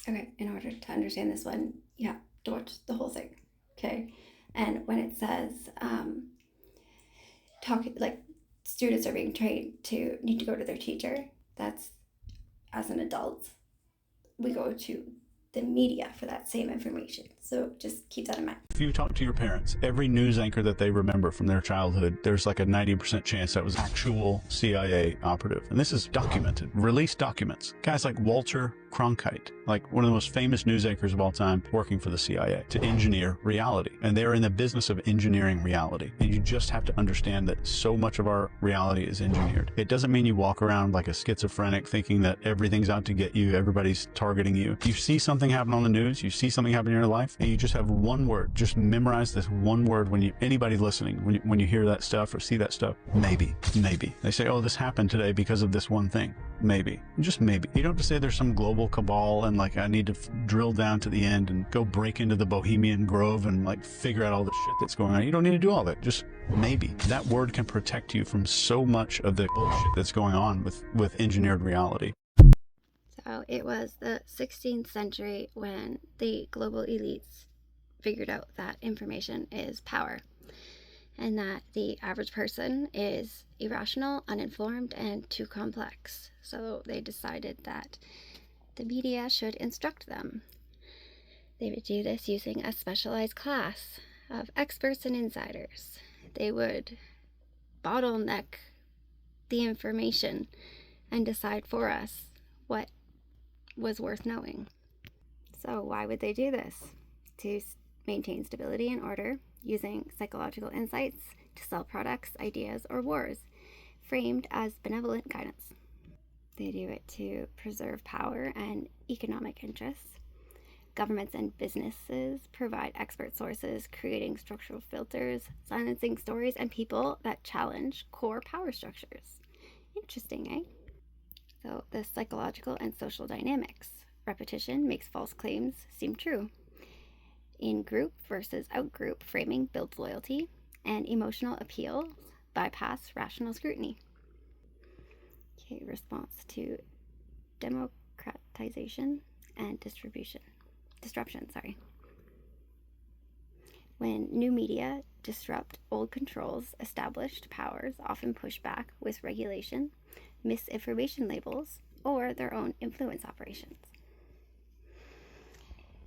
Okay, in order to understand this one, you have to watch the whole thing. Okay, and when it says talking like students are being trained to need to go to their teacher, that's as an adult. We go to the media for that same information. So just keep that in mind. If you talk to your parents, every news anchor that they remember from their childhood, there's like a 90% chance that was actual CIA operative. And this is documented, released documents. Guys like Walter Cronkite, like one of the most famous news anchors of all time, working for the CIA to engineer reality. And they're in the business of engineering reality. And you just have to understand that so much of our reality is engineered. It doesn't mean you walk around like a schizophrenic thinking that everything's out to get you, everybody's targeting you. You see something happen on the news, you see something happen in your life, and you just have one word. Just memorize this one word when anybody listening, when you hear that stuff or see that stuff. Maybe. They say, oh, this happened today because of this one thing. Maybe. Just maybe. You don't have to say there's some global cabal and like I need to drill down to the end and go break into the Bohemian Grove and like figure out all the shit that's going on. You don't need to do all that. Just maybe. That word can protect you from so much of the bullshit that's going on with engineered reality. So it was the 16th century when the global elites figured out that information is power and that the average person is irrational, uninformed, and too complex. So they decided that the media should instruct them. They would do this using a specialized class of experts and insiders. They would bottleneck the information and decide for us what was worth knowing. So why would they do this? To maintain stability and order, using psychological insights to sell products, ideas, or wars, framed as benevolent guidance. They do it to preserve power and economic interests. Governments and businesses provide expert sources, creating structural filters, silencing stories and people that challenge core power structures. Interesting, eh? So the psychological and social dynamics. Repetition makes false claims seem true. In-group versus out-group framing builds loyalty, and emotional appeals bypass rational scrutiny. Okay, response to democratization and disruption. When new media disrupt old controls, established powers often push back with regulation, misinformation labels, or their own influence operations.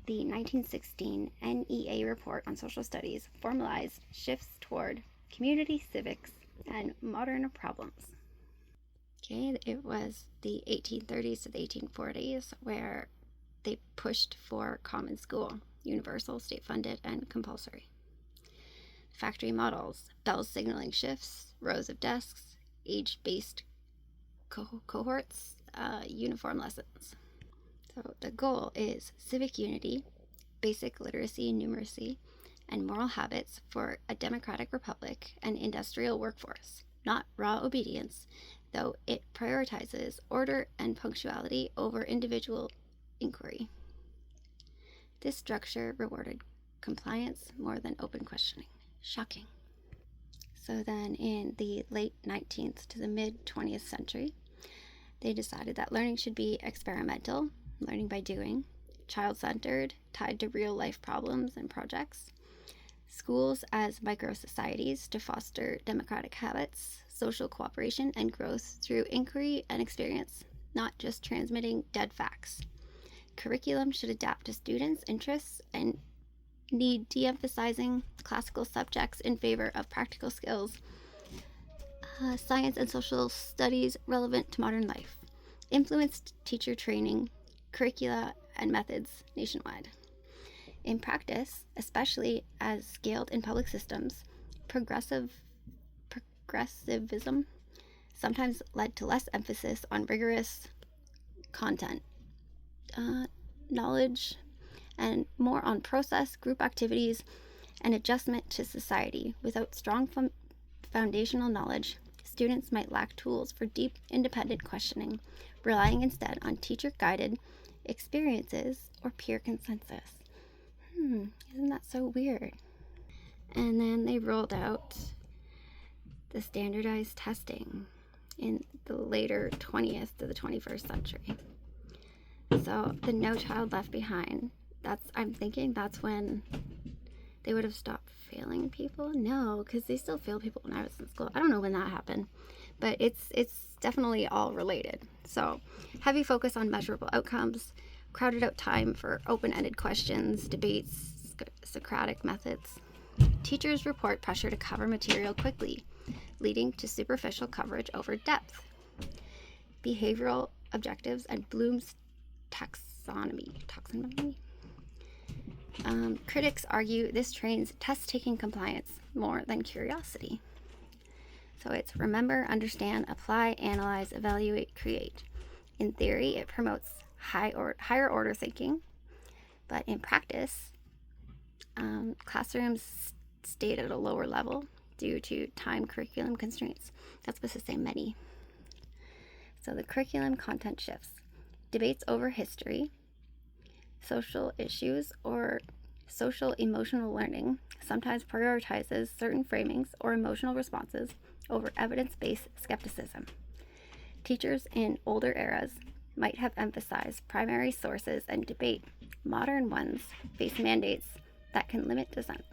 The 1916 NEA report on social studies formalized shifts toward community civics and modern problems. Okay, it was the 1830s to the 1840s where they pushed for common school, universal, state-funded, and compulsory. Factory models, bell signaling shifts, rows of desks, age-based cohorts, uniform lessons. So the goal is civic unity, basic literacy, numeracy, and moral habits for a democratic republic and industrial workforce, not raw obedience, though it prioritizes order and punctuality over individual inquiry. This structure rewarded compliance more than open questioning. Shocking. So then in the late 19th to the mid 20th century, they decided that learning should be experimental, learning by doing, child-centered, tied to real-life problems and projects, schools as micro-societies to foster democratic habits, social cooperation, and growth through inquiry and experience, not just transmitting dead facts. Curriculum should adapt to students' interests and need de-emphasizing classical subjects in favor of practical skills, science and social studies relevant to modern life, influenced teacher training, curricula, and methods nationwide. In practice, especially as scaled in public systems, progressivism sometimes led to less emphasis on rigorous content, knowledge, and more on process, group activities, and adjustment to society. Without strong foundational knowledge, students might lack tools for deep, independent questioning, relying instead on teacher-guided experiences or peer consensus. Isn't that so weird? And then they rolled out the standardized testing in the later 20th to the 21st century. So the No Child Left Behind, I'm thinking that's when they would have stopped failing people. No, because they still failed people when I was in school. I don't know when that happened, but it's definitely all related. So heavy focus on measurable outcomes, crowded out time for open-ended questions, debates, Socratic methods. Teachers report pressure to cover material quickly, leading to superficial coverage over depth. Behavioral objectives and Bloom's taxonomy. Critics argue this trains test-taking compliance more than curiosity. So it's remember, understand, apply, analyze, evaluate, create. In theory, it promotes higher order thinking, but in practice, classrooms stayed at a lower level due to time curriculum constraints. That's supposed to say many. So the curriculum content shifts. Debates over history, social issues, or social emotional learning sometimes prioritizes certain framings or emotional responses over evidence-based skepticism. Teachers in older eras might have emphasized primary sources and debate. Modern ones face mandates that can limit dissent.